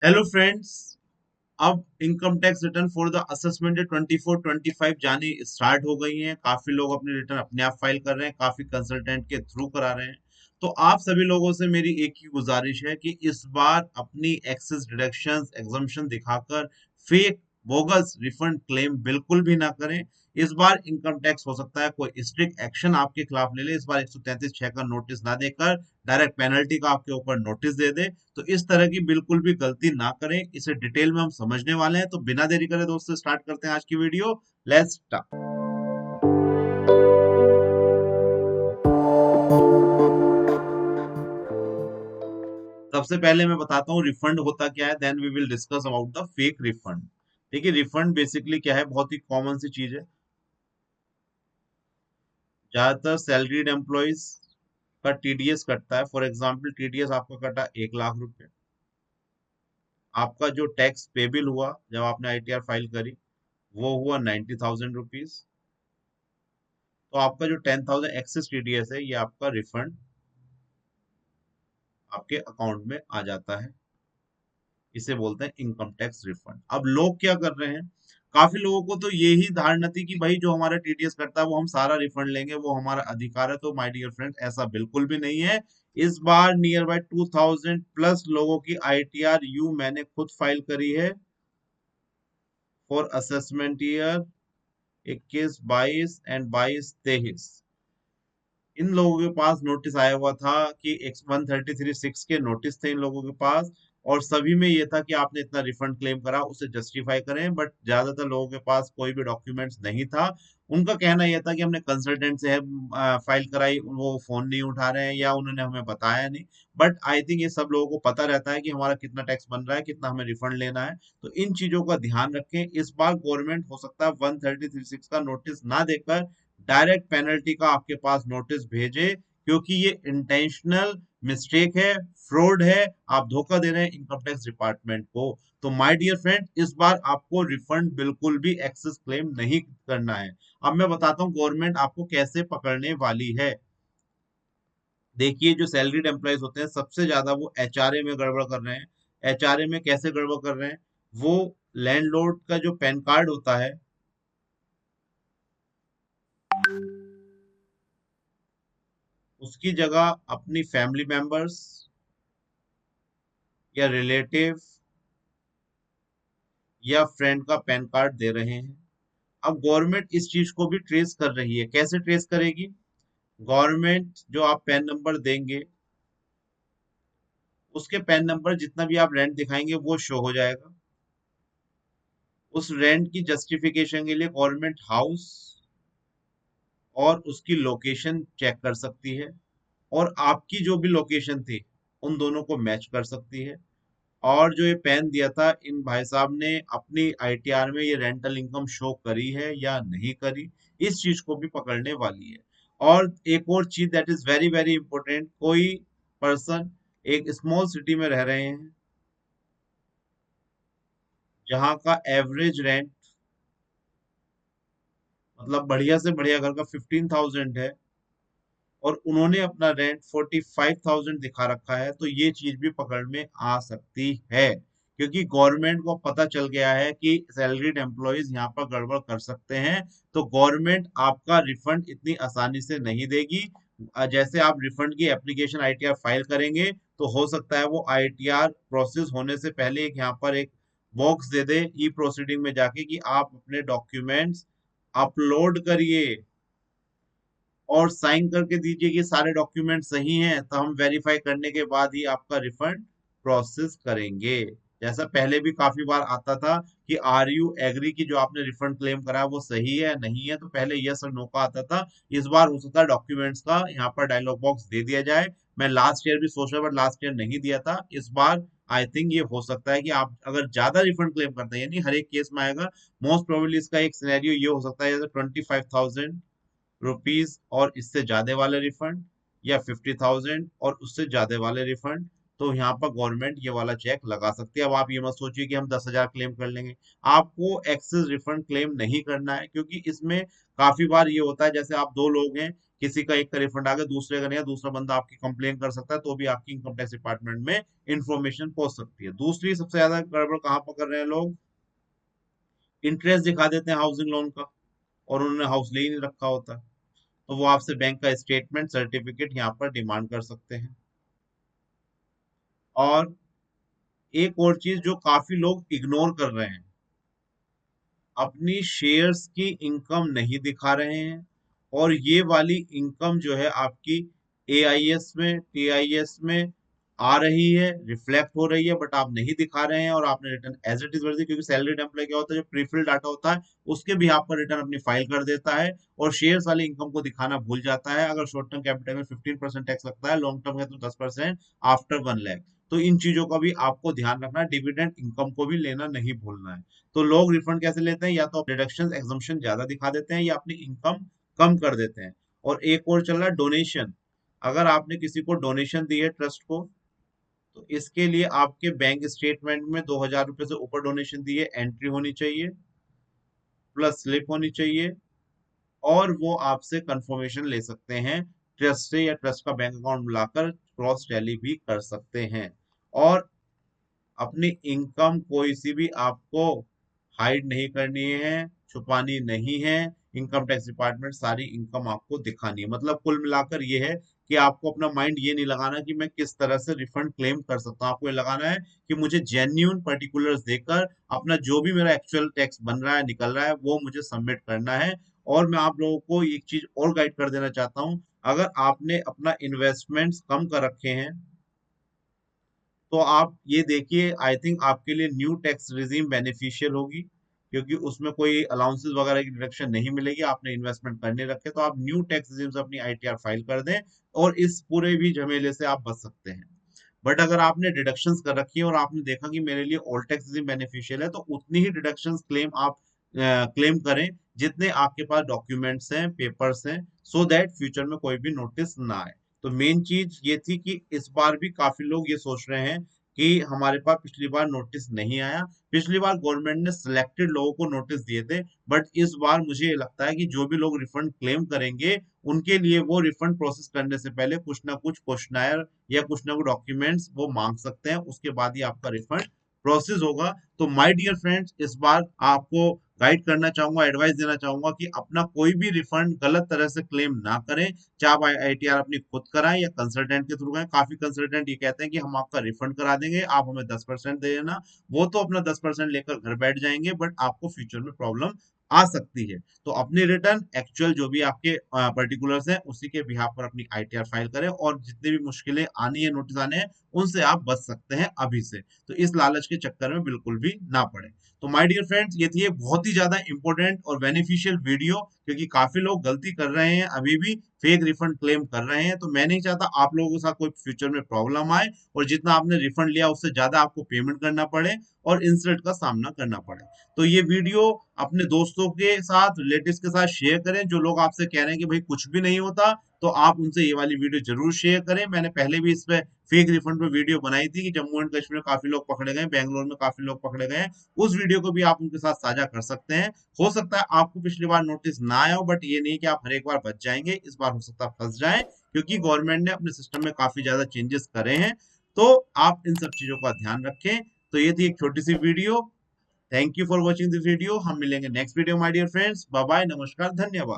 Hello friends. अब income tax return for the assessment 24-25 जानी start हो गई हैं। काफी लोग अपने रिटर्न अपने आप फाइल कर रहे हैं, काफी कंसल्टेंट के थ्रू करा रहे हैं। तो आप सभी लोगों से मेरी एक ही गुजारिश है कि इस बार अपनी एक्सेस डिडक्शंस एग्जम्पशन दिखाकर फेक बोगस रिफंड क्लेम बिल्कुल भी ना करें। इस बार इनकम टैक्स हो सकता है कोई स्ट्रिक्ट एक्शन आपके खिलाफ ले ले। इस बार 133(6) का नोटिस ना देकर डायरेक्ट पेनल्टी का आपके ऊपर नोटिस दे दे। तो इस तरह की बिल्कुल भी गलती ना करें। इसे डिटेल में हम समझने वाले हैं, तो बिना देरी करे दोस्तों स्टार्ट करते हैं आज की वीडियो। Let's start. सबसे पहले मैं बताता हूँ रिफंड होता क्या है, then we will discuss about the fake refund. देखिए, रिफंड बेसिकली क्या है, बहुत ही कॉमन सी चीज है। ज्यादातर सैलरीड एम्प्लॉइज का टीडीएस कटता है। फॉर एग्जाम्पल, टीडीएस आपका कटा 1 लाख रुपए। आपका जो टैक्स पेबिल हुआ जब आपने आईटीआर फाइल करी, वो हुआ 90,000 रुपीज। तो आपका जो 10,000 एक्सेस टीडीएस है, ये आपका रिफंड आपके अकाउंट में आ जाता है। इसे बोलते हैं इनकम टैक्स रिफंड। अब लोग क्या कर रहे हैं, काफी लोगों को तो यही धारणा थी कि भाई जो हमारा टीडीएस कटता है वो हम सारा रिफंड लेंगे, वो हमारा अधिकार है। तो माय डियर फ्रेंड, ऐसा बिल्कुल भी नहीं है। इस बार नियर बाय 2000 प्लस लोगों की आईटीआर यू मैंने खुद फाइल करी है फॉर असेसमेंट ईयर 21-22 एंड 22-23। इन लोगों के पास नोटिस आया हुआ था कि 133(6) के नोटिस थे इन लोगों के पास। और सभी में ये था कि आपने इतना रिफंड क्लेम करा, उसे जस्टिफाई करें। बट ज्यादातर लोगों के पास कोई भी डॉक्यूमेंट्स नहीं था। उनका कहना यह था कि हमने कंसल्टेंट से फाइल कराई, वो फोन नहीं उठा रहे हैं या उन्होंने हमें बताया नहीं। बट आई थिंक ये सब लोगों को पता रहता है कि हमारा कितना टैक्स बन रहा है, कितना हमें रिफंड लेना है। तो इन चीजों का ध्यान रखें। इस बार गवर्नमेंट हो सकता है 133(6) का नोटिस ना देकर डायरेक्ट पेनल्टी का आपके पास नोटिस भेजे, क्योंकि ये इंटेंशनल मिस्टेक है, फ्रॉड है। आप धोखा दे रहे हैं इनकम टैक्स डिपार्टमेंट को। तो माय डियर फ्रेंड, इस बार आपको रिफंड बिल्कुल भी एक्सेस क्लेम नहीं करना है। अब मैं बताता हूँ गवर्नमेंट आपको कैसे पकड़ने वाली है। देखिए, जो सैलरीड एम्प्लॉयज होते हैं सबसे ज्यादा वो एचआरए में गड़बड़ कर रहे हैं। एचआरए में कैसे गड़बड़ कर रहे हैं, वो लैंडलॉर्ड का जो पैन कार्ड होता है, उसकी जगह अपनी फैमिली मेंबर्स या रिलेटिव या फ्रेंड का पैन कार्ड दे रहे हैं। अब गवर्नमेंट इस चीज को भी ट्रेस कर रही है। कैसे ट्रेस करेगी? गवर्नमेंट जो आप पैन नंबर देंगे, उसके पैन नंबर जितना भी आप रेंट दिखाएंगे वो शो हो जाएगा। उस रेंट की जस्टिफिकेशन के लिए गवर्नमेंट हाउस और उसकी लोकेशन चेक कर सकती है, और आपकी जो भी लोकेशन थी उन दोनों को मैच कर सकती है। और जो ये पेन दिया था, इन भाई साहब ने अपनी आईटीआर में ये रेंटल इनकम शो करी है या नहीं करी, इस चीज को भी पकड़ने वाली है। और एक और चीज that is very very important, कोई पर्सन एक स्मॉल सिटी में रह रहे हैं जहां का एवरेज रेंट, मतलब बढ़िया से बढ़िया घर का 15,000 है, और उन्होंने अपना रेंट 45,000 दिखा रखा है, तो ये चीज भी पकड़ में आ सकती है। क्योंकि गवर्नमेंट को पता चल गया है कि सैलरीड एम्प्लॉयज यहाँ पर गड़बड़ कर सकते हैं। तो गवर्नमेंट आपका रिफंड इतनी आसानी से नहीं देगी। जैसे आप रिफंड की एप्लीकेशन आईटीआर फाइल करेंगे, तो हो सकता है वो आईटीआर प्रोसेस होने से पहले एक यहाँ पर एक बॉक्स दे दे ई प्रोसीडिंग में जाके कि आप अपने डॉक्यूमेंट्स अपलोड करिए और साइन करके दीजिए कि सारे डॉक्यूमेंट सही हैं, तो हम वेरीफाई करने के बाद ही आपका रिफंड प्रोसेस करेंगे। जैसा पहले भी काफी बार आता था कि आर यू एग्री की जो आपने रिफंड क्लेम करा है वो सही है नहीं है, तो पहले यस और नो का आता था। इस बार हो सकता है डॉक्यूमेंट्स का यहाँ पर डायलॉग बॉक्स दे दिया जाए। मैं लास्ट ईयर भी सोच रहा, बट लास्ट ईयर नहीं दिया था। इस बार आई थिंक ये हो सकता है कि आप अगर ज्यादा रिफंड क्लेम करते हैं, यानी हर एक केस में आएगा। मोस्ट प्रोबेबली इसका एक सिनेरियो ये हो सकता है, जैसे 25,000 रुपीज और इससे ज्यादा वाले रिफंड, या 50,000 और उससे ज्यादा वाले रिफंड। तो यहाँ पर गवर्नमेंट ये वाला चेक लगा सकती है। अब आप ये मत सोचिए कि हम 10,000 क्लेम कर लेंगे। आपको एक्सेस रिफंड क्लेम नहीं करना है, क्योंकि इसमें काफी बार ये होता है, जैसे आप दो लोग हैं, किसी का एक का रिफंड आ गया, दूसरे का नहीं, दूसरा बंदा आपकी कंप्लेन कर सकता है, तो भी आपकी इनकम टैक्स डिपार्टमेंट में इंफॉर्मेशन पहुंच सकती है। दूसरी सबसे ज्यादा गड़बड़ कहाँ पकड़ रहे हैं लोग, इंटरेस्ट दिखा देते हैं हाउसिंग लोन का, और उन्होंने हाउस ले ही नहीं रखा होता, तो वो आपसे बैंक का स्टेटमेंट सर्टिफिकेट यहाँ पर डिमांड कर सकते हैं। और एक और चीज जो काफी लोग इग्नोर कर रहे हैं, अपनी शेयर्स की इनकम नहीं दिखा रहे हैं, और ये वाली इनकम जो है आपकी एआईएस में, टीआईएस में आ रही है, रिफ्लेक्ट हो रही है, बट आप नहीं दिखा रहे हैं, और आपने रिटर्न एज इट इज भर दी, क्योंकि सैलरी एम्प्लॉय क्या होता है, जो प्रीफिल डाटा होता है उसके भी आप पर रिटर्न अपनी फाइल कर देता है, और शेयर्स वाली इनकम को दिखाना भूल जाता है। अगर शॉर्ट टर्म कैपिटल में 15% टैक्स लगता है, लॉन्ग टर्म है तो 10% आफ्टर 1 लाख। तो इन चीजों का भी आपको ध्यान रखना है, डिविडेंड इनकम को भी लेना नहीं भूलना है। तो लोग रिफंड कैसे लेते हैं, या तो डिडक्शन एग्जम्पशन ज्यादा दिखा देते हैं, या अपनी इनकम कम कर देते हैं। और एक और चल रहा है डोनेशन। अगर आपने किसी को डोनेशन दी है ट्रस्ट को, तो इसके लिए आपके बैंक स्टेटमेंट में 2,000 रुपए से ऊपर डोनेशन दी है एंट्री होनी चाहिए, प्लस स्लिप होनी चाहिए, और वो आपसे कंफर्मेशन ले सकते हैं ट्रस्ट से, या ट्रस्ट का बैंक अकाउंट बुलाकर क्रॉस टैली भी कर सकते हैं। और अपनी इनकम कोई सी भी आपको हाइड नहीं करनी है, छुपानी नहीं है। इनकम टैक्स डिपार्टमेंट सारी इनकम आपको दिखानी है। मतलब कुल मिलाकर ये है कि आपको अपना माइंड ये नहीं लगाना कि मैं किस तरह से रिफंड क्लेम कर सकता हूँ। आपको ये लगाना है कि मुझे जेन्यून पर्टिकुलर्स देकर अपना जो भी मेरा एक्चुअल टैक्स बन रहा है, निकल रहा है, वो मुझे सबमिट करना है। और मैं आप लोगों को एक चीज और गाइड कर देना चाहता हूँ, अगर आपने अपना इन्वेस्टमेंट्स कम कर रखे हैं, तो आप ये देखिए, आई थिंक आपके लिए न्यू टैक्स रिजीम बेनिफिशियल होगी, क्योंकि उसमें कोई अलाउंसेस वगैरह की डिडक्शन नहीं मिलेगी। आपने इन्वेस्टमेंट करने रखे, तो आप न्यू टैक्स रिजीम से अपनी आईटीआर फाइल कर दें, और इस पूरे भी झमेले से आप बच सकते हैं। बट अगर आपने डिडक्शंस कर रखी है और आपने देखा कि मेरे लिए ओल्ड टैक्स रिजीम बेनिफिशियल है, तो उतनी ही डिडक्शंस क्लेम आप क्लेम करें जितने आपके पास डॉक्यूमेंट्स हैं, पेपर्स हैं, सो दैट फ्यूचर में कोई भी नोटिस ना आए। तो मेन चीज ये थी कि इस बार भी काफी लोग ये सोच रहे हैं कि हमारे पास पिछली बार नोटिस नहीं आया। पिछली बार गवर्नमेंट ने सिलेक्टेड लोगों को नोटिस दिए थे, बट इस बार मुझे ये लगता है कि जो भी लोग रिफंड क्लेम करेंगे, उनके लिए वो रिफंड प्रोसेस करने से पहले कुछ ना कुछ क्वेश्चनायर या कुछ ना कुछ डॉक्यूमेंट्स वो मांग सकते हैं, उसके बाद ही आपका रिफंड प्रोसेस होगा। तो माय डियर फ्रेंड्स, इस बार आपको गाइड करना चाहूंगा, एडवाइस देना चाहूंगा कि अपना कोई भी रिफंड गलत तरह से क्लेम ना करें। चाहे आप आईटीआर अपनी खुद कराएं या कंसल्टेंट के थ्रू कराएं। काफी कंसल्टेंट ये कहते हैं कि हम आपका रिफंड करा देंगे, आप हमें 10% दे देना। वो तो अपना 10% लेकर घर बैठ जाएंगे, बट आपको फ्यूचर में प्रॉब्लम आ सकती है। तो अपनी रिटर्न एक्चुअल जो भी आपके पर्टिकुलर्स हैं, उसी के बिहाफ पर अपनी आईटीआर फाइल करें, और जितनी भी मुश्किलें आनी है, नोटिस आने हैं, उनसे आप बच सकते हैं अभी से। तो इस लालच के चक्कर में बिल्कुल भी ना पड़े। तो माय डियर फ्रेंड्स, ये थी एक बहुत ही ज्यादा इंपॉर्टेंट और बेनिफिशियल वीडियो, क्योंकि काफी लोग गलती कर रहे हैं, अभी भी फेक रिफंड क्लेम कर रहे हैं। तो मैं नहीं चाहता आप लोगों के साथ कोई फ्यूचर में प्रॉब्लम आए, और जितना आपने रिफंड लिया उससे ज्यादा आपको पेमेंट करना पड़े, और इंसल्ट का सामना करना पड़े। तो ये वीडियो अपने दोस्तों के साथ, रिलेटिव्स के साथ शेयर करें। जो लोग आपसे कह रहे हैं कि भाई कुछ भी नहीं होता, तो आप उनसे ये वाली वीडियो जरूर शेयर करें। मैंने पहले भी इस पे फेक रिफंड पे वीडियो बनाई थी कि जम्मू एंड कश्मीर में काफी लोग पकड़े गए, बेंगलोर में काफी लोग पकड़े गए। उस वीडियो को भी आप उनके साथ साझा कर सकते हैं। हो सकता है आपको पिछली बार नोटिस ना आया हो, बट ये नहीं कि आप हर एक बार बच जाएंगे। इस बार हो सकता है फंस जाएं, क्योंकि गवर्नमेंट ने अपने सिस्टम में काफी ज्यादा चेंजेस करे हैं। तो आप इन सब चीजों का ध्यान रखें। तो ये थी एक छोटी सी video. Thank you for watching this video. हम मिलेंगे next video my dear friends. Bye bye, नमस्कार, धन्यवाद।